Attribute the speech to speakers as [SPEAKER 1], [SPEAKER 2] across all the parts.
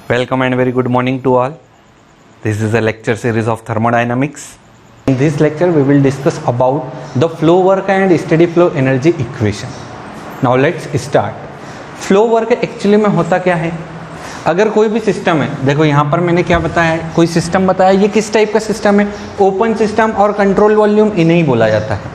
[SPEAKER 1] Welcome and very good morning to all. This is a lecture series of thermodynamics. In this lecture we will discuss about the flow work and steady flow energy equation. Now let's start. Flow work actually में होता क्या है? अगर कोई भी system है, देखो यहाँ पर मैंने क्या बताया है, कोई सिस्टम बताया, ये किस टाइप का सिस्टम है? ओपन सिस्टम और कंट्रोल वॉल्यूम इन्हें ही बोला जाता है।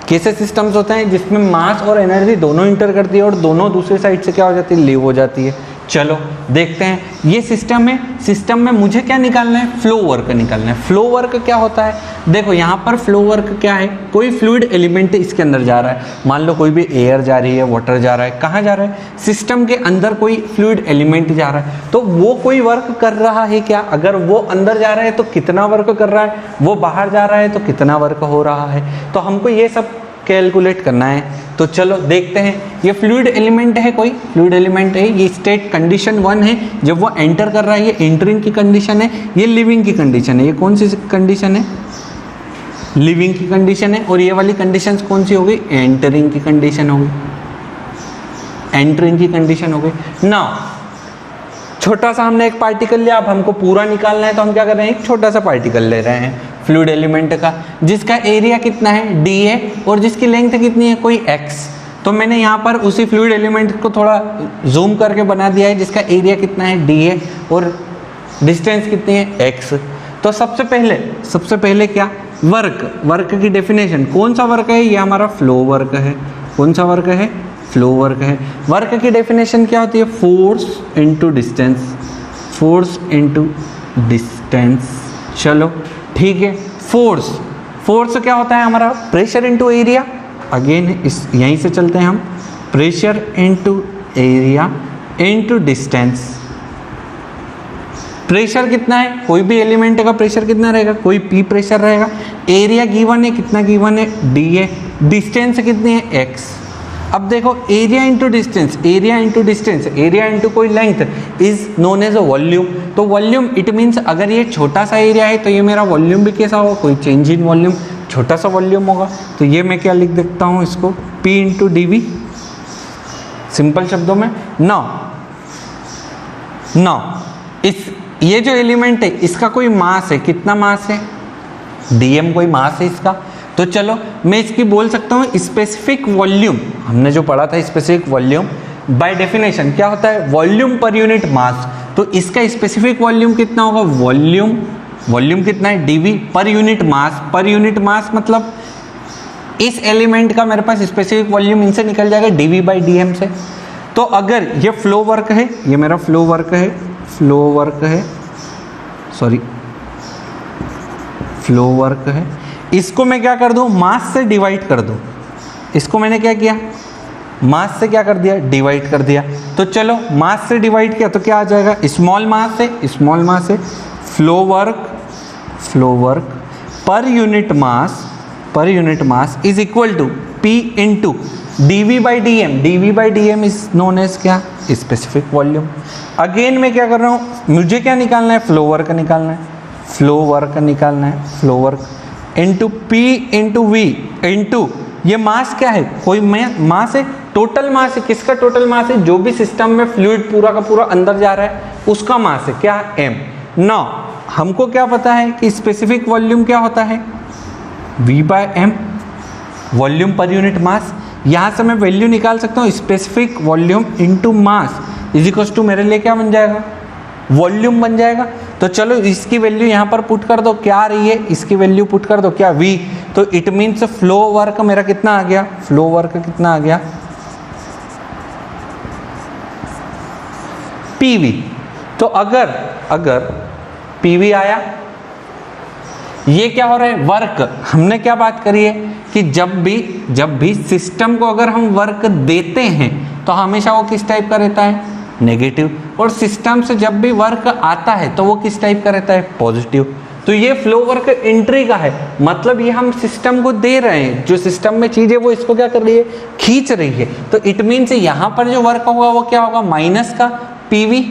[SPEAKER 1] कैसे सिस्टम्स होते हैं जिसमें मास और एनर्जी दोनों इंटर करती है और दोनों दूसरी साइड से क्या हो जाती है, लीव हो जाती है। चलो देखते हैं, ये सिस्टम है, सिस्टम में मुझे क्या निकालना है? फ्लो वर्क निकालना है। फ्लो वर्क क्या होता है? देखो यहाँ पर फ्लो वर्क क्या है, कोई फ्लूइड एलिमेंट इसके अंदर जा रहा है, मान लो कोई भी एयर जा रही है, वाटर जा रहा है, कहाँ जा रहा है? सिस्टम के अंदर कोई फ्लूइड एलिमेंट जा रहा है, तो वो कोई वर्क कर रहा है क्या? अगर वो अंदर जा रहा है तो कितना वर्क कर रहा है, वो बाहर जा रहा है तो कितना वर्क हो रहा है, तो हमको ये सब कैलकुलेट करना है। तो चलो देखते हैं, ये फ्लूइड एलिमेंट है, कोई फ्लूइड एलिमेंट है, ये स्टेट कंडीशन 1 है, जब वो एंटर कर रहा है ये एंटरिंग की कंडीशन है, ये लिविंग की कंडीशन है। ये कौन सी कंडीशन है? लिविंग की कंडीशन है। और ये वाली कंडीशन कौन सी होगी? एंटरिंग की कंडीशन होगी, एंटरिंग की कंडीशन हो गई ना। छोटा सा हमने एक पार्टिकल लिया, अब हमको पूरा निकालना है, तो हम क्या कर रहे हैं, एक छोटा सा पार्टिकल ले रहे हैं फ्लूइड एलिमेंट का, जिसका एरिया कितना है, डी है, और जिसकी लेंथ कितनी है, कोई एक्स। तो मैंने यहाँ पर उसी फ्लूइड एलिमेंट को थोड़ा जूम करके बना दिया है, जिसका एरिया कितना है, डी है, और डिस्टेंस कितनी है, एक्स। तो सबसे पहले क्या, वर्क की डेफिनेशन, कौन सा वर्क है, ये हमारा फ्लो वर्क है। कौन सा वर्क है? फ्लो वर्क है। वर्क की डेफिनेशन क्या होती है? Force into distance, force into distance. चलो ठीक है, फोर्स क्या होता है हमारा? Pressure into area. अगेन इस यहीं से चलते हैं हम, pressure into area into distance. Pressure कितना है, कोई भी एलिमेंट का प्रेशर कितना रहेगा, कोई पी प्रेशर रहेगा। एरिया गिवन है, कितना गिवन है, डी है। डिस्टेंस कितनी है, एक्स। अब देखो, area into distance, area into distance, area into कोई length is known as a volume. तो वॉल्यूम इट मीन्स अगर ये छोटा सा एरिया है तो ये मेरा वॉल्यूम भी कैसा होगा, कोई चेंज इन वॉल्यूम, छोटा सा वॉल्यूम होगा। तो ये मैं क्या लिख देता हूँ इसको, P into D V, simple शब्दों में। नाउ ये जो एलिमेंट है इसका कोई मास है, कितना मास है, dm कोई मास है इसका। तो चलो मैं इसकी बोल सकता हूँ स्पेसिफिक वॉल्यूम। हमने जो पढ़ा था स्पेसिफिक वॉल्यूम, बाय डेफिनेशन क्या होता है, वॉल्यूम पर यूनिट मास। तो इसका स्पेसिफिक वॉल्यूम कितना होगा, वॉल्यूम कितना है, dv पर यूनिट मास। पर यूनिट मास मतलब इस एलिमेंट का मेरे पास स्पेसिफिक वॉल्यूम इनसे निकल जाएगा dv बाई dm से। तो अगर ये फ्लो वर्क है, ये मेरा फ्लो वर्क है, इसको मैं क्या कर दूं, मास से डिवाइड कर दूं। इसको मैंने क्या किया, मास से क्या कर दिया, डिवाइड कर दिया। तो चलो मास से डिवाइड किया तो क्या आ जाएगा, स्मॉल मास है, फ्लो वर्क पर unit mass is equal to P into dv by dm is known as क्या, स्पेसिफिक वॉल्यूम। अगेन मैं क्या कर रहा हूँ, मुझे क्या निकालना है, फ्लो वर्क निकालना है, flow work into P into V into ये मास क्या है, कोई मास है, टोटल मास है। किसका टोटल मास है, जो भी सिस्टम में फ्लूइड पूरा का पूरा अंदर जा रहा है उसका मास है, क्या, m। नाउ हमको क्या पता है कि स्पेसिफिक वॉल्यूम क्या होता है, V बाय m, वॉल्यूम पर यूनिट मास। यहाँ से मैं वैल्यू निकाल सकता हूँ, specific volume into mass is equal to मेरे लिए क्या बन जाएगा, वॉल्यूम बन जाएगा। तो चलो इसकी वैल्यू यहाँ पर पुट कर दो, क्या आ रही है, इसकी वैल्यू पुट कर दो, क्या, V। तो इट मीन्स फ्लो वर्क मेरा कितना आ गया, PV। तो अगर PV आया, ये क्या हो रहा है, वर्क। हमने क्या बात करी है कि जब भी सिस्टम को अगर हम वर्क देते हैं तो हमेशा वो किस टाइप का रहता है, नेगेटिव। और सिस्टम से जब भी वर्क आता है तो वो किस टाइप का रहता है, पॉजिटिव। तो ये फ्लो वर्क एंट्री का है, मतलब ये हम सिस्टम को दे रहे हैं, जो सिस्टम में चीज है वो इसको क्या कर रही है, खींच रही है। तो इट मीन्स यहाँ पर जो वर्क होगा वो क्या होगा, माइनस का PV।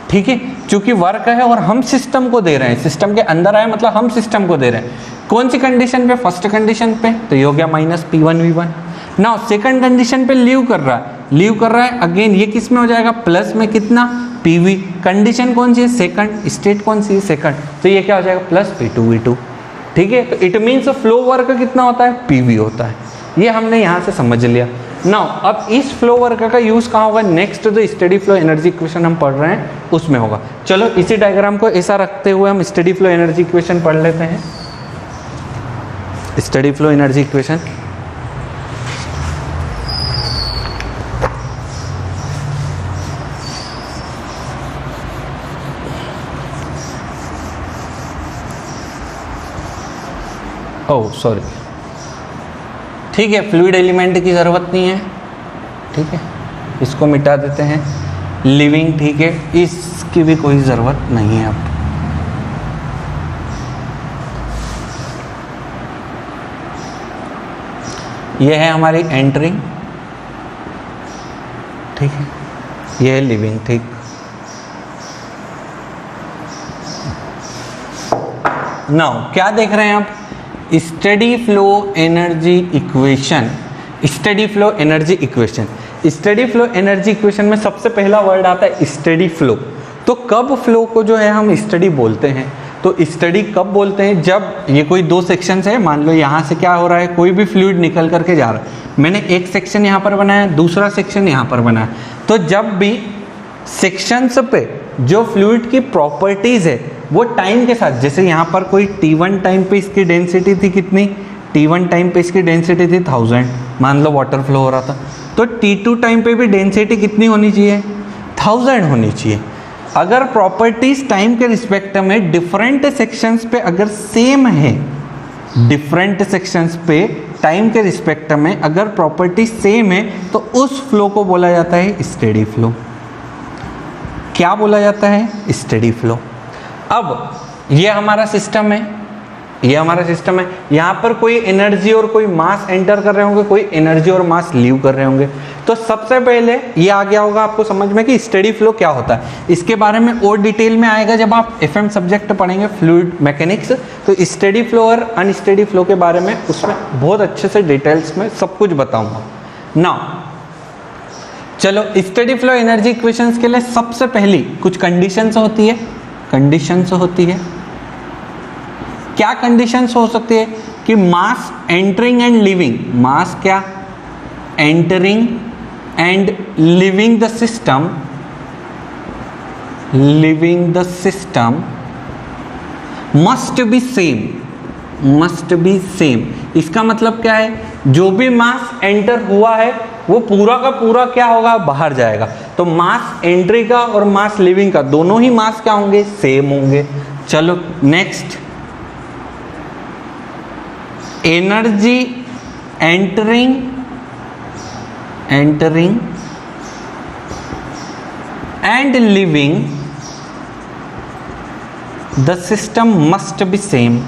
[SPEAKER 1] ठीक है, चूंकि वर्क है और हम सिस्टम को दे रहे हैं, सिस्टम के अंदर आए मतलब हम सिस्टम को दे रहे हैं। कौन सी कंडीशन पे, फर्स्ट कंडीशन पे, तो ये हो गया minus P1 V1। Now second condition पे लीव कर रहा है, लीव कर रहा है, अगेन ये किस में हो जाएगा, प्लस में कितना, पीवी। कंडीशन कौन सी है, सेकंड, स्टेट कौन सी है, सेकंड, तो ये क्या हो जाएगा, प्लस P2V2। ठीक है, तो इट मीन्स फ्लो वर्क कितना होता है, पीवी होता है। ये हमने यहाँ से समझ लिया। नाउ अब इस फ्लो वर्क का यूज कहाँ होगा, नेक्स्ट जो स्टेडी फ्लो एनर्जी इक्वेशन हम पढ़ रहे हैं उसमें होगा। चलो इसी डायग्राम को ऐसा रखते हुए हम स्टेडी फ्लो एनर्जी इक्वेशन पढ़ लेते हैं। Steady flow energy equation, oh sorry, ठीक है, फ्लूइड एलिमेंट की ज़रूरत नहीं है, ठीक है, इसको मिटा देते हैं। लिविंग, ठीक है, इसकी भी कोई ज़रूरत नहीं है अब। यह है हमारी एंटरिंग, ठीक है, यह है लिविंग, ठीक। नाउ क्या देख रहे हैं आप, steady flow energy equation. Steady flow energy equation, steady flow energy equation में सबसे पहला वर्ड आता है स्टेडी फ्लो। तो कब फ्लो को जो है हम स्टडी बोलते हैं, तो स्टडी कब बोलते हैं, जब ये कोई दो सेक्शन है, मान लो यहाँ से क्या हो रहा है, कोई भी फ्लूइड निकल करके जा रहा है, मैंने एक सेक्शन यहाँ पर बनाया, दूसरा सेक्शन यहाँ पर बनाया, तो जब भी सेक्शंस पे जो फ्लूइड की प्रॉपर्टीज है वो टाइम के साथ, जैसे यहाँ पर कोई T1 टाइम पे इसकी डेंसिटी थी कितनी, T1 टाइम पे इसकी डेंसिटी थी 1000, मान लो वाटर फ्लो हो रहा था, तो T2 टाइम पे भी डेंसिटी कितनी होनी चाहिए, 1000 होनी चाहिए। अगर प्रॉपर्टीज टाइम के रिस्पेक्ट में डिफरेंट सेक्शंस पे अगर सेम है, डिफरेंट सेक्शंस पे टाइम के रिस्पेक्ट में अगर प्रॉपर्टी सेम है, तो उस फ्लो को बोला जाता है स्टेडी फ्लो। क्या बोला जाता है, स्टेडी फ्लो। अब ये हमारा सिस्टम है, ये हमारा सिस्टम है, यहाँ पर कोई एनर्जी और कोई मास एंटर कर रहे होंगे, कोई एनर्जी और मास लीव कर रहे होंगे। तो सबसे पहले ये आ गया होगा आपको समझ में कि स्टेडी फ्लो क्या होता है। इसके बारे में और डिटेल में आएगा जब आप FM सब्जेक्ट पढ़ेंगे, फ्लूइड मैकेनिक्स, तो स्टेडी फ्लो और अनस्टेडी फ्लो के बारे में उसमें बहुत अच्छे से डिटेल्स में सब कुछ बताऊंगा। नाउ चलो, स्टेडी फ्लो एनर्जी इक्वेशंस के लिए सबसे पहली कुछ कंडीशंस होती है, कंडीशंस होती है। क्या कंडीशंस हो सकती है कि मास एंटरिंग एंड लिविंग, मास क्या, entering and living the system, living the system must be same, must be same. इसका मतलब क्या है, जो भी मास एंटर हुआ है वो पूरा का पूरा क्या होगा, बाहर जाएगा। तो मास एंट्री का और मास लिविंग का दोनों ही मास क्या होंगे, सेम होंगे। चलो next, energy entering, entering and living the system must be same,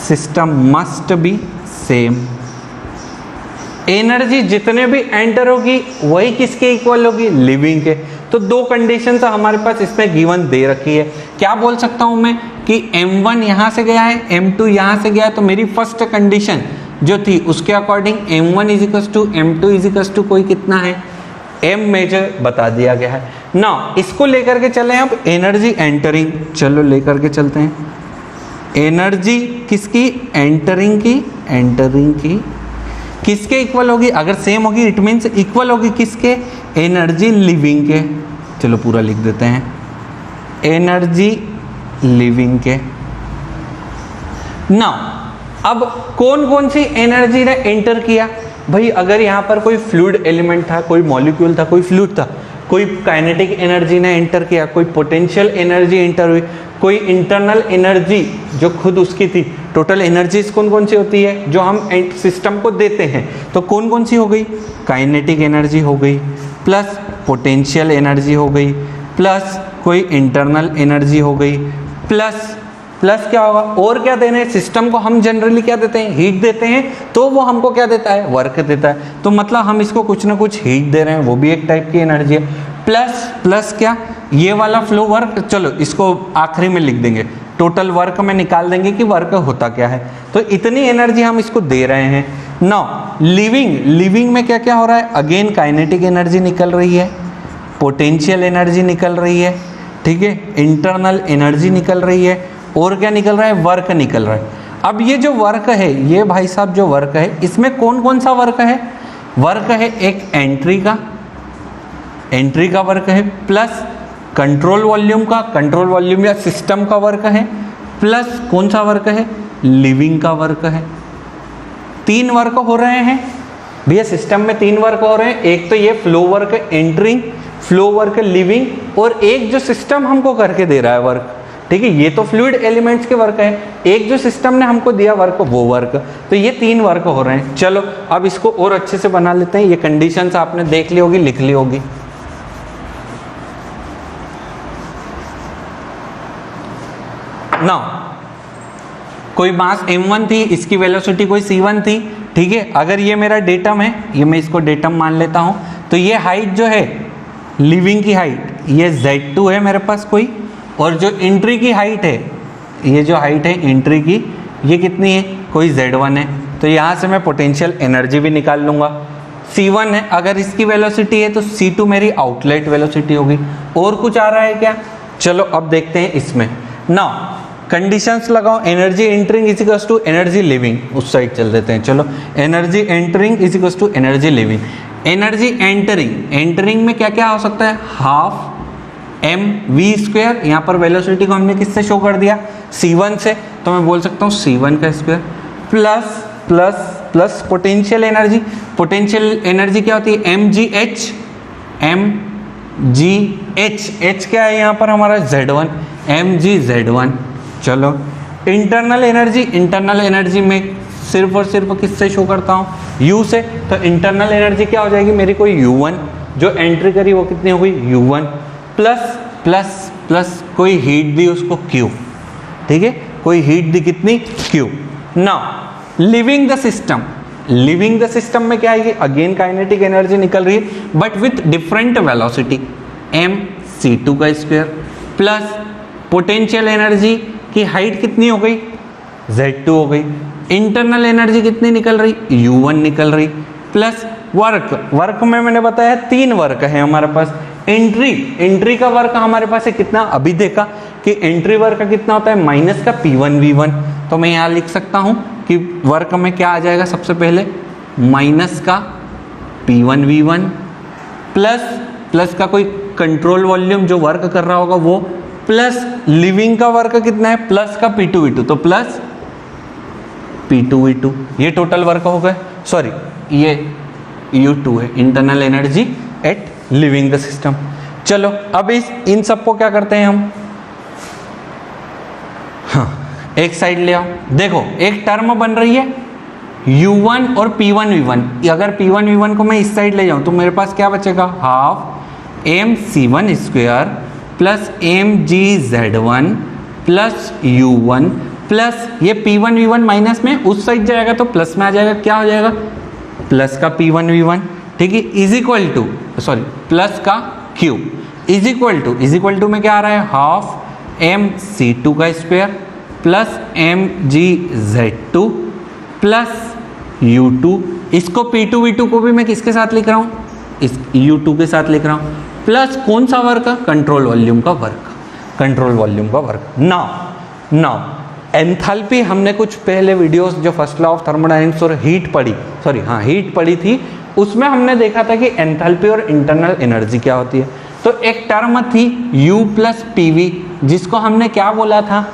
[SPEAKER 1] system must be same. Energy जितने भी एंटर होगी वही किसके इक्वल होगी, लिविंग के। तो दो कंडीशन हमारे पास इसमें गिवन दे रखी है। क्या बोल सकता हूं मैं कि M1 यहां से गया है, M2 यहां से गया है, तो मेरी फर्स्ट कंडीशन जो थी उसके according M1 is equals to M2 is equals to कोई कितना है, M मेजर बता दिया गया है ना। इसको लेकर के चले अब एनर्जी एंटरिंग, चलो लेकर के चलते हैं। एनर्जी किसकी, एंटरिंग की, एंटरिंग की किसके इक्वल होगी, अगर सेम होगी इट मीन्स इक्वल होगी किसके, एनर्जी लिविंग के। चलो पूरा लिख देते हैं, एनर्जी लिविंग के। नाउ अब कौन कौन सी एनर्जी ने एंटर किया, भाई अगर यहाँ पर कोई फ्लूइड एलिमेंट था, कोई मॉलिक्यूल था, कोई फ्लूइड था, कोई काइनेटिक एनर्जी ने एंटर किया, कोई पोटेंशियल एनर्जी एंटर हुई, कोई इंटरनल एनर्जी जो खुद उसकी थी। टोटल एनर्जीज कौन कौन सी होती है जो हम सिस्टम को देते हैं, तो कौन कौन सी हो गई, काइनेटिक एनर्जी हो गई, प्लस पोटेंशियल एनर्जी हो गई, प्लस कोई इंटरनल एनर्जी हो गई, प्लस क्या होगा, और क्या देना है सिस्टम को, हम जनरली क्या देते हैं, हीट देते हैं, तो वो हमको क्या देता है, वर्क देता है। तो मतलब हम इसको कुछ ना कुछ हीट दे रहे हैं, वो भी एक टाइप की एनर्जी है। प्लस क्या, ये वाला फ्लो वर्क, चलो इसको आखिरी में लिख देंगे, टोटल वर्क में निकाल देंगे कि वर्क होता क्या है। तो इतनी एनर्जी हम इसको दे रहे हैं। नाउ लिविंग में क्या क्या हो रहा है, अगेन काइनेटिक एनर्जी निकल रही है, पोटेंशियल एनर्जी निकल रही है, ठीक है, इंटरनल एनर्जी निकल रही है, और क्या निकल रहा है, वर्क निकल रहा है। अब ये जो वर्क है, ये भाई साहब जो वर्क है, इसमें कौन कौन सा वर्क है, वर्क है एक एंट्री का वर्क है, प्लस कंट्रोल वॉल्यूम या सिस्टम का वर्क है, प्लस कौन सा वर्क है, लिविंग का वर्क है। 3 वर्क हो रहे हैं भैया, सिस्टम में 3 वर्क हो रहे हैं। एक तो ये flow work entering, flow work living, और एक जो सिस्टम हमको करके दे रहा है वर्क, ठीक है, ये तो फ्लूइड एलिमेंट्स के वर्क है, एक जो सिस्टम ने हमको दिया वर्क वो वर्क, तो ये 3 वर्क हो रहे हैं। चलो अब इसको और अच्छे से बना लेते हैं। ये कंडीशंस आपने देख ली होगी, लिख ली होगी। नाउ कोई मास m1 थी, इसकी वेलोसिटी कोई c1 थी, ठीक है। अगर ये मेरा डेटम है, ये मैं इसको डेटम मान लेता हूं, तो ये हाइट जो है लिविंग की हाइट, ये z2 है मेरे पास कोई, और जो एंट्री की हाइट है, ये जो हाइट है एंट्री की, ये कितनी है, कोई z1 है। तो यहाँ से मैं पोटेंशियल एनर्जी भी निकाल लूँगा। c1 है, अगर इसकी वेलोसिटी है तो c2 मेरी आउटलेट वेलोसिटी होगी। और कुछ आ रहा है क्या, चलो अब देखते हैं इसमें। नाउ कंडीशंस लगाओ, energy entering is equals to energy leaving, उस साइड चल देते हैं। चलो energy entering is equals to energy leaving. Energy entering में क्या क्या हो सकता है, हाफ एम वी स्क्वायर, यहाँ पर वेलोसिटी को हमने किससे शो कर दिया, c1 से, तो मैं बोल सकता हूँ c1 का square, plus plus plus potential energy क्या होती है, mgh क्या है यहाँ पर हमारा z1, mgz1। चलो इंटरनल एनर्जी में सिर्फ और सिर्फ किससे शो करता हूँ, u से, तो इंटरनल एनर्जी क्या हो जाएगी मेरी, कोई u1, जो एंट्री करी वो कितनी हो गई, u1, प्लस प्लस प्लस कोई हीट दी उसको q, ठीक है, कोई हीट दी कितनी, q। Now living the system में क्या आएगी, अगेन काइनेटिक एनर्जी निकल रही है, but with different velocity, mc2 का स्क्वायर, प्लस पोटेंशियल एनर्जी की हाइट कितनी हो गई, z2 हो गई, इंटरनल एनर्जी कितनी निकल रही, u1 निकल रही, प्लस वर्क में मैंने बताया 3 वर्क है हमारे पास। एंट्री का वर्क हमारे पास है कितना, अभी देखा कि एंट्री वर्क का कितना होता है, माइनस का p1v1, तो मैं यहाँ लिख सकता हूँ कि वर्क में क्या आ जाएगा, सबसे पहले माइनस का p1v1, प्लस का कोई कंट्रोल वॉल्यूम जो वर्क कर रहा होगा वो, प्लस लिविंग का वर्क कितना है, प्लस का p2v2, तो प्लस p2v2, ये टोटल वर्क हो गए। सॉरी, ये u2 है, internal energy at living the system. चलो अब इन सबको क्या करते हैं हम, हाँ एक साइड ले आओ, देखो एक टर्म बन रही है u1 और p1v1, अगर p1v1 को मैं इस साइड ले जाऊं तो मेरे पास क्या बचेगा, half mc1 square plus mgz1 plus u1 plus ये p1v1 माइनस में उस साइड जाएगा तो प्लस में आ जाएगा, क्या हो जाएगा, प्लस का p1v1, ठीक है, is equal to, sorry plus का q, इज इक्वल टू में क्या आ रहा है, हाफ mc2 का square plus mgz2 plus u2, इसको p2v2 को भी मैं किसके साथ लिख रहा हूँ, इस u2 के साथ लिख रहा हूँ, प्लस कौन सा वर्क, कंट्रोल वॉल्यूम का वर्क। नाउ एंथैल्पी, हमने कुछ पहले वीडियोस जो फर्स्ट लॉ ऑफ थर्मोडायनेमिक्स और हीट पढ़ी थी, उसमें हमने देखा था कि एंथैल्पी और इंटरनल एनर्जी क्या होती है। तो एक टर्म थी U प्लस PV, जिसको हमने क्या बोला था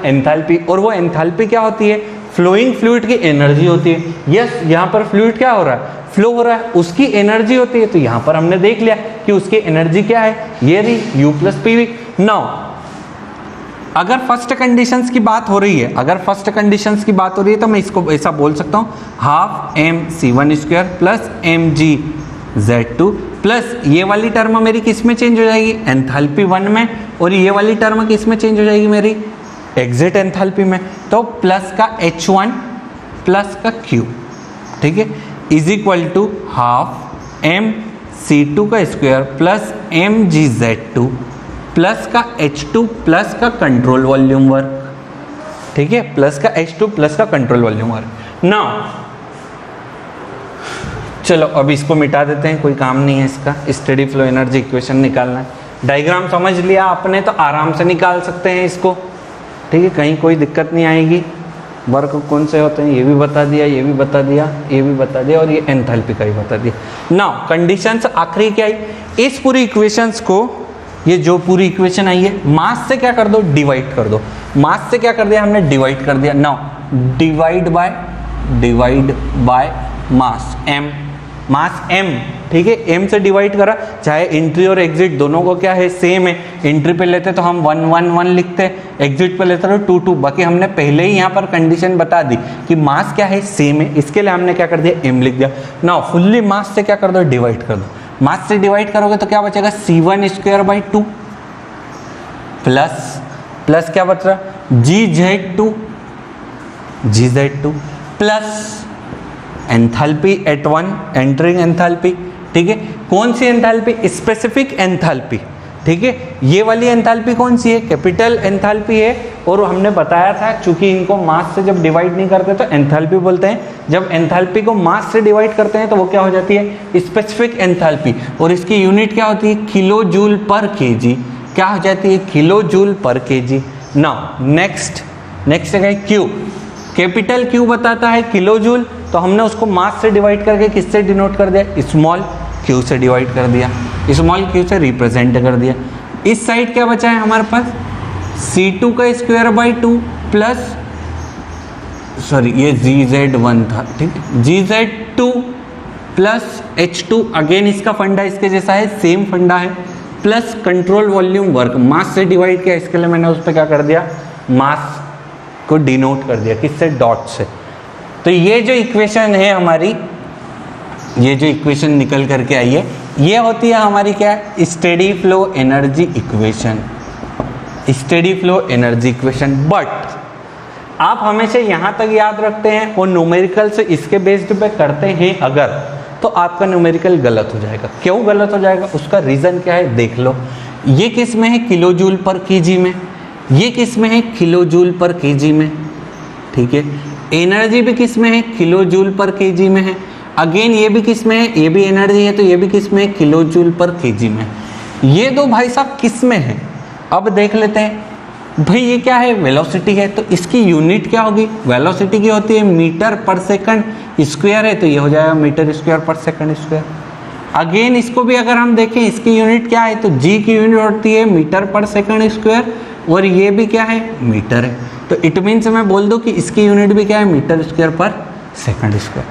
[SPEAKER 1] एंथैल्पी, और वो एंथैल्पी क्या होती है, फ्लोइंग फ्लूइड की एनर्जी होती है। यस, यहाँ पर फ्लूइड क्या हो रहा है, फ्लो हो रहा है, उसकी एनर्जी होती है, तो यहाँ पर हमने देख लिया कि उसकी एनर्जी क्या है, ये रही U प्लस PV। नाउ अगर फर्स्ट कंडीशंस की बात हो रही है, तो मैं इसको ऐसा बोल सकता हूँ, half mc1 square plus mgz2 plus ये वाली टर्म मेरी किस में चेंज हो जाएगी, एंथैल्पी 1 में, और ये वाली टर्म किस में चेंज हो जाएगी मेरी, एग्जिट एंथैल्पी में, तो प्लस का h1 प्लस का q, ठीक है, is equal to half mc2 का स्क्वायर प्लस mgz2 प्लस का h2 प्लस का कंट्रोल वॉल्यूम वर्क, ठीक है, प्लस का h2 प्लस का कंट्रोल वॉल्यूम वर्क। नाउ चलो अब इसको मिटा देते हैं, कोई काम नहीं है इसका। स्टेडी फ्लो एनर्जी इक्वेशन निकालना है, डायग्राम समझ लिया आपने तो आराम से निकाल सकते हैं इसको, ठीक है, कहीं कोई दिक्कत नहीं आएगी। वर्क कौन से होते हैं ये भी बता दिया, ये भी बता दिया, ये भी बता दिया, और ये एंथैल्पी का ही बता दिया। नाउ कंडीशंस आखिरी क्या आई, इस पूरी इक्वेशंस को, ये जो पूरी इक्वेशन आई है, मास से क्या कर दो, डिवाइड कर दो। मास से क्या कर दिया हमने, डिवाइड कर दिया। Now divide by mass m, mass m, ठीक है, m से डिवाइड करा, चाहे एंट्री और एग्जिट दोनों को क्या है, सेम है। एंट्री पे लेते तो हम 1 1 1 लिखते, एग्जिट पे लेते तो 2 2। बाकी हमने पहले ही यहाँ पर कंडीशन बता दी कि मास क्या है, सेम है, इसके लिए हमने क्या कर दिया, m लिख दिया। नाउ फुल्ली मास से क्या कर दो, डिवाइड कर दो। मास से डिवाइड करोगे तो क्या बचेगा, c1 स्क्वायर बाई 2 प्लस क्या बच रहा, gz2 plus enthalpy at 1, entering enthalpy, ठीक है। कौन सी एंथैल्पी, स्पेसिफिक एंथैल्पी, ठीक है। ये वाली एंथैल्पी कौन सी है, कैपिटल एंथैल्पी है। और हमने बताया था चूंकि इनको मास से जब डिवाइड नहीं करते तो एंथैल्पी बोलते हैं, जब एंथैल्पी को मास से डिवाइड करते हैं तो वो क्या हो जाती है, स्पेसिफिक एंथैल्पी। और इसकी यूनिट क्या होती है, किलो जूल पर केजी, क्या हो जाती है, किलो जूल पर केजी। नाउ नेक्स्ट है क्यू, कैपिटल क्यू बताता है किलो जूल, तो हमने उसको मास से डिवाइड करके किससे डिनोट कर दिया, स्मॉल क्यू से डिवाइड कर दिया, स्मॉल क्यू से रिप्रेजेंट कर दिया। इस साइड क्या बचा है हमारे पास, C2 का स्क्वायर बाई 2 प्लस, सॉरी ये GZ1 था, ठीक है, GZ2 प्लस H2, अगेन इसका फंडा इसके जैसा है, सेम फंडा है, प्लस कंट्रोल वॉल्यूम वर्क, मास से डिवाइड किया, इसके लिए मैंने उस पर क्या कर दिया, मास को डिनोट कर दिया, किससे, डॉट से। तो ये जो इक्वेशन है हमारी, ये जो इक्वेशन निकल करके आई है, ये होती है हमारी क्या, steady flow energy equation, steady flow energy equation. But आप हमेशा यहाँ तक याद रखते हैं और न्यूमेरिकल से इसके बेस्ड पे करते हैं अगर, तो आपका न्यूमेरिकल गलत हो जाएगा। क्यों गलत हो जाएगा, उसका रीज़न क्या है देख लो। ये किस में है, किलो जूल पर केजी में, ये किस में है, किलो जूल पर केजी में, ठीक है। एनर्जी भी किस में है, किलो जूल पर केजी में है। अगेन ये भी किस में है, ये भी एनर्जी है, तो ये भी किस में है, किलो जूल पर केजी में। ये दो भाई साहब किस में है, अब देख लेते हैं। भाई ये क्या है, वेलोसिटी है, तो इसकी यूनिट क्या होगी, वेलोसिटी की होती है मीटर पर सेकंड स्क्वायर है, तो ये हो जाएगा मीटर स्क्वायर पर सेकंड स्क्वायर। अगेन इसको भी अगर हम देखें, इसकी यूनिट क्या है, तो जी की यूनिट होती है मीटर पर सेकंड स्क्वायर, और ये भी क्या है, मीटर है। तो इट मीन्स मैं बोल दूं कि इसकी यूनिट भी क्या है, मीटर स्क्वायर पर सेकंड स्क्वायर।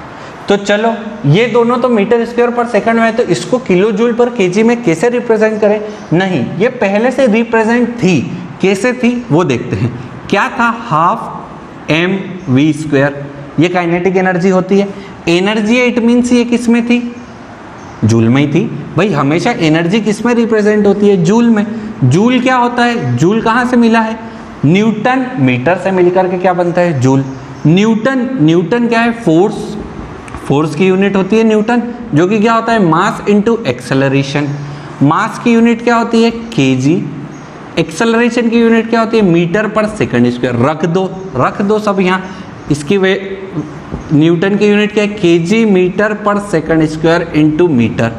[SPEAKER 1] तो चलो ये दोनों तो मीटर स्क्वायर पर सेकंड में है, तो इसको किलो जूल पर केजी में कैसे रिप्रेजेंट करें, नहीं ये पहले से रिप्रेजेंट थी, कैसे थी वो देखते हैं। क्या था, हाफ mv स्क्वायर, ये काइनेटिक एनर्जी होती है। एनर्जी इट मीन्स ये किस में थी, जूल में ही थी। भाई हमेशा एनर्जी किस में रिप्रेजेंट होती है, जूल में। जूल क्या होता है, जूल कहाँ से मिला है, न्यूटन, मीटर से मिलकर के क्या बनता है, जूल। न्यूटन क्या है, फोर्स की यूनिट होती है न्यूटन, जो कि क्या होता है, मास इनटू एक्सेलरेशन। मास की यूनिट क्या होती है, केजी। एक्सेलरेशन की यूनिट क्या होती है, मीटर पर सेकंड स्क्वायर। रख दो सब यहाँ, इसकी वे न्यूटन की यूनिट क्या है, केजी मीटर पर सेकंड स्क्वायर इनटू मीटर।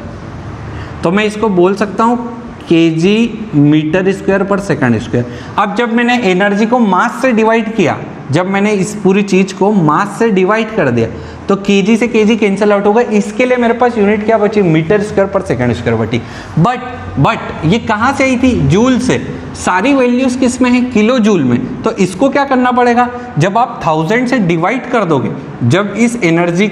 [SPEAKER 1] तो मैं इसको बोल सकता हूँ केजी मीटर स्क्वायर पर सेकंड स्क्वायर। अब जब मैंने एनर्जी को मास से डिवाइड किया, जब मैंने इस पूरी चीज को मास से डिवाइड कर दिया, तो केजी से केजी कैंसिल आउट होगा। इसके लिए मेरे पास यूनिट क्या बची, मीटर स्क्वायर पर सेकंड स्क्वायर बची। बट ये कहाँ से आई थी, जूल से। सारी वैल्यूज किस में है, किलो जूल में। तो इसको क्या करना पड़ेगा, जब आप 1000 से डिवाइड कर दोगे, जब इस एनर्जी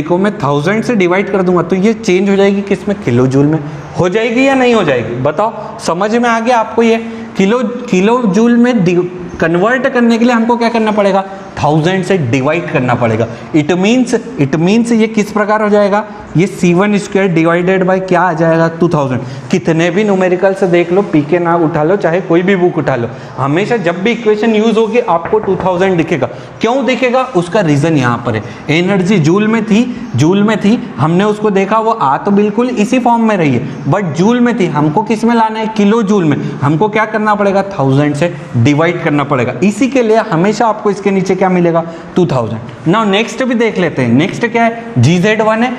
[SPEAKER 1] को मैं 1000 से डिवाइड कर दूंगा, तो ये चेंज हो जाएगी किस में, किलो जूल में। हो जाएगी या नहीं हो जाएगी, बताओ, समझ में आ गया आपको। ये किलो जूल में कन्वर्ट करने के लिए हमको क्या करना पड़ेगा, 1000 से डिवाइड करना पड़ेगा। इट मीन्स ये किस प्रकार हो जाएगा, ये C1 स्क्वायर डिवाइडेड बाय क्या आ जाएगा, 2000। कितने भी न्यूमेरिकल से देख लो, पीके नाग उठा लो, चाहे कोई भी बुक उठा लो, हमेशा जब भी इक्वेशन यूज होगी आपको 2000 दिखेगा। क्यों दिखेगा, उसका रीजन यहाँ पर है। एनर्जी जूल में थी, हमने उसको देखा, वो आ तो बिल्कुल इसी फॉर्म में रही है, बट जूल में थी। हमको किस में लाना है, किलो जूल में। हमको क्या करना पड़ेगा, 1000 से डिवाइड करना पड़ेगा। इसी के लिए हमेशा आपको इसके नीचे क्या क्या मिलेगा 2000। नाउ नेक्स्ट भी देख लेते हैं, नेक्स्ट क्या है, GZ1 है।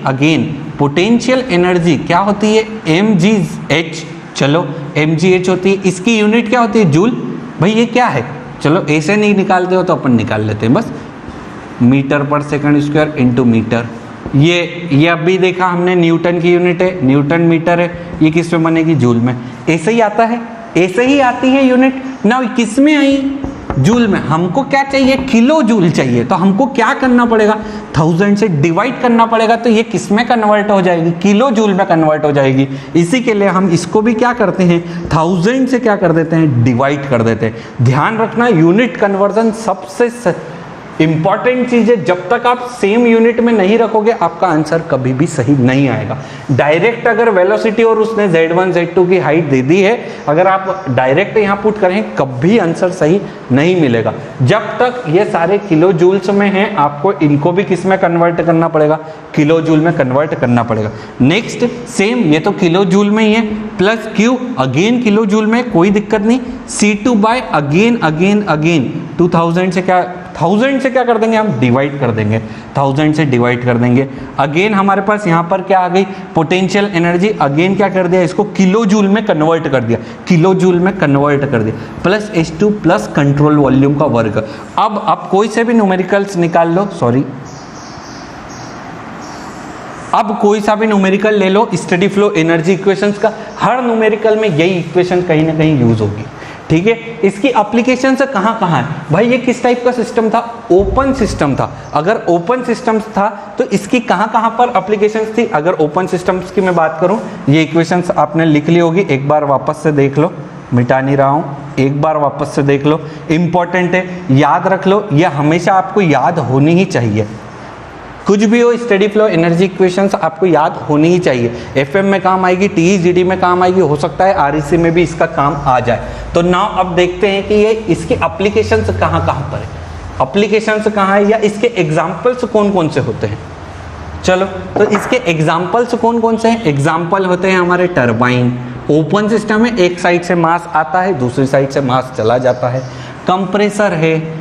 [SPEAKER 1] अगेन पोटेंशियल एनर्जी क्या होती है, mgh। चलो mgh होती है, इसकी यूनिट क्या होती है, जूल। भाई ये क्या है, चलो ऐसे नहीं निकालते हो तो अपन निकाल लेते हैं बस, मीटर पर सेकंड स्क्वायर इंटू मीटर। ये अभी देखा हमने न्यूटन की यूनिट है, न्यूटन मीटर है, ये किस में बनेगी, जूल में। ऐसे ही आता है, ऐसे ही आती है यूनिट। ना किस में आई, जूल में। हमको क्या चाहिए, किलो जूल चाहिए, तो हमको क्या करना पड़ेगा, 1000 से डिवाइड करना पड़ेगा, तो ये किस में कन्वर्ट हो जाएगी, किलो जूल में कन्वर्ट हो जाएगी। इसी के लिए हम इसको भी क्या करते हैं, 1000 से क्या कर देते हैं, डिवाइड कर देते हैं। ध्यान रखना, यूनिट कन्वर्जन सबसे इंपॉर्टेंट चीज है। जब तक आप सेम यूनिट में नहीं रखोगे आपका आंसर कभी भी सही नहीं आएगा। डायरेक्ट अगर वेलोसिटी और उसने Z1 Z2 की हाइट दे दी है, अगर आप डायरेक्ट यहाँ पुट करें कभी आंसर सही नहीं मिलेगा। जब तक ये सारे किलो जूल्स में हैं, आपको इनको भी किस में कन्वर्ट करना पड़ेगा, किलो जूल में कन्वर्ट करना पड़ेगा। नेक्स्ट सेम, ये तो किलो जूल में ही है, plus Q again kilo joule में, कोई दिक्कत नहीं। C2 बाय अगेन 2000 से क्या, 1000 से क्या कर देंगे हम, डिवाइड कर देंगे, 1000 से डिवाइड कर देंगे। अगेन हमारे पास यहाँ पर क्या आ गई, पोटेंशियल एनर्जी। अगेन क्या कर दिया, इसको किलो जूल में कन्वर्ट कर दिया, किलो जूल में कन्वर्ट कर दिया, plus H2 plus control volume का वर्ग। अब आप कोई से भी न्यूमेरिकल्स निकाल लो, अब कोई सा भी न्यूमेरिकल ले लो स्टेडी फ्लो एनर्जी इक्वेशंस का, हर न्यूमेरिकल में यही इक्वेशन कहीं ना कहीं यूज होगी। ठीक है, इसकी एप्लीकेशन से कहाँ है भाई, ये किस टाइप का सिस्टम था, ओपन सिस्टम था। अगर ओपन सिस्टम था तो इसकी कहाँ पर एप्लीकेशंस थी। अगर ओपन सिस्टम्स की मैं बात करूँ, ये इक्वेशंस आपने लिख ली होगी, एक बार वापस से देख लो, मिटा नहीं रहा हूँ, एक बार वापस से देख लो, इंपॉर्टेंट है, याद रख लो, ये हमेशा आपको याद होनी ही चाहिए। कुछ भी हो, स्टेडी फ्लो एनर्जी इक्वेशंस आपको याद होनी ही चाहिए। एफएम में काम आएगी, टीईजीडी में काम आएगी, हो सकता है आरईसी में भी इसका काम आ जाए। तो नाउ अब देखते हैं कि ये इसके एप्लीकेशंस कहाँ पर है, एप्लीकेशंस कहाँ है, या इसके एग्जांपल्स कौन कौन से होते हैं। चलो, तो इसके एग्जाम्पल्स कौन कौन से हैं, एग्जाम्पल होते हैं हमारे टरबाइन। ओपन सिस्टम में एक साइड से मास आता है, दूसरी साइड से मास चला जाता है। कंप्रेसर है,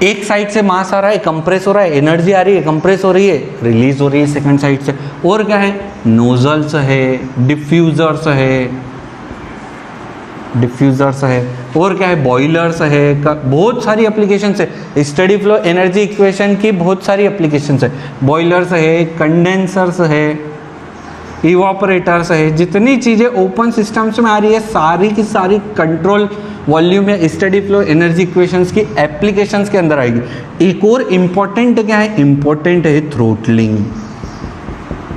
[SPEAKER 1] एक साइड से मास आ रहा है, कंप्रेस हो रहा है, एनर्जी आ रही है, कंप्रेस हो रही है, रिलीज हो रही है सेकंड साइड से। और क्या है, नोजल्स है, डिफ्यूजर्स है, और क्या है, बॉयलर्स है, बहुत सारी एप्लीकेशंस है। स्टडी फ्लो एनर्जी इक्वेशन की बहुत सारी एप्लीकेशंस है, बॉयलर्स है, कंडेंसर्स है, इवापोरेटर्स है। जितनी चीज़ें ओपन सिस्टम्स में आ रही है सारी की सारी कंट्रोल वॉल्यूम या स्टडी फ्लो एनर्जी इक्वेशंस की एप्लीकेशंस के अंदर आएगी। एक और इम्पॉर्टेंट क्या है, इम्पॉर्टेंट है थ्रोटलिंग।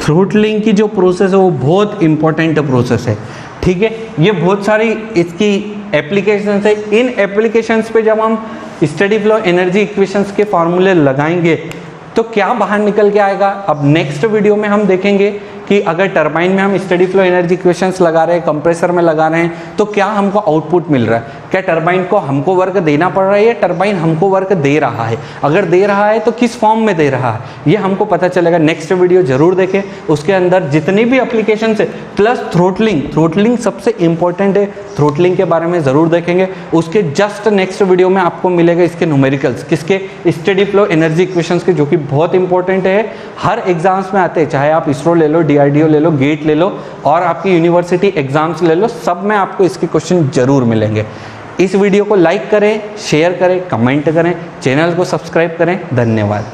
[SPEAKER 1] थ्रोटलिंग की जो प्रोसेस है वो बहुत इंपॉर्टेंट प्रोसेस है। ठीक है, ये बहुत सारी इसकी एप्लीकेशंस है। इन एप्लीकेशंस पे जब हम स्टडी फ्लो एनर्जी इक्वेशंस के फॉर्मूले लगाएंगे तो क्या बाहर निकल के आएगा। अब नेक्स्ट वीडियो में हम देखेंगे कि अगर टरबाइन में हम स्टडी फ्लो एनर्जी इक्वेशंस लगा रहे हैं, कंप्रेसर में लगा रहे हैं, तो क्या हमको आउटपुट मिल रहा है। क्या टरबाइन को हमको वर्क देना पड़ रहा है या टरबाइन हमको वर्क दे रहा है। अगर दे रहा है तो किस फॉर्म में दे रहा है, ये हमको पता चलेगा। नेक्स्ट वीडियो जरूर देखें, उसके अंदर जितनी भी एप्लीकेशन है प्लस थ्रोटलिंग सबसे इंपॉर्टेंट है। थ्रोटलिंग के बारे में ज़रूर देखेंगे। उसके जस्ट नेक्स्ट वीडियो में आपको मिलेगा इसके न्यूमेरिकल्स, किसके, स्टडी फ्लो एनर्जी इक्वेशंस के, जो कि बहुत इंपॉर्टेंट है। हर एग्जाम्स में आते हैं, चाहे आप इसरो ले लो, DRDO ले लो, गेट ले लो, और आपकी यूनिवर्सिटी एग्जाम्स ले लो, सब में आपको इसके क्वेश्चन जरूर मिलेंगे। इस वीडियो को लाइक करें, शेयर करें, कमेंट करें, चैनल को सब्सक्राइब करें। धन्यवाद।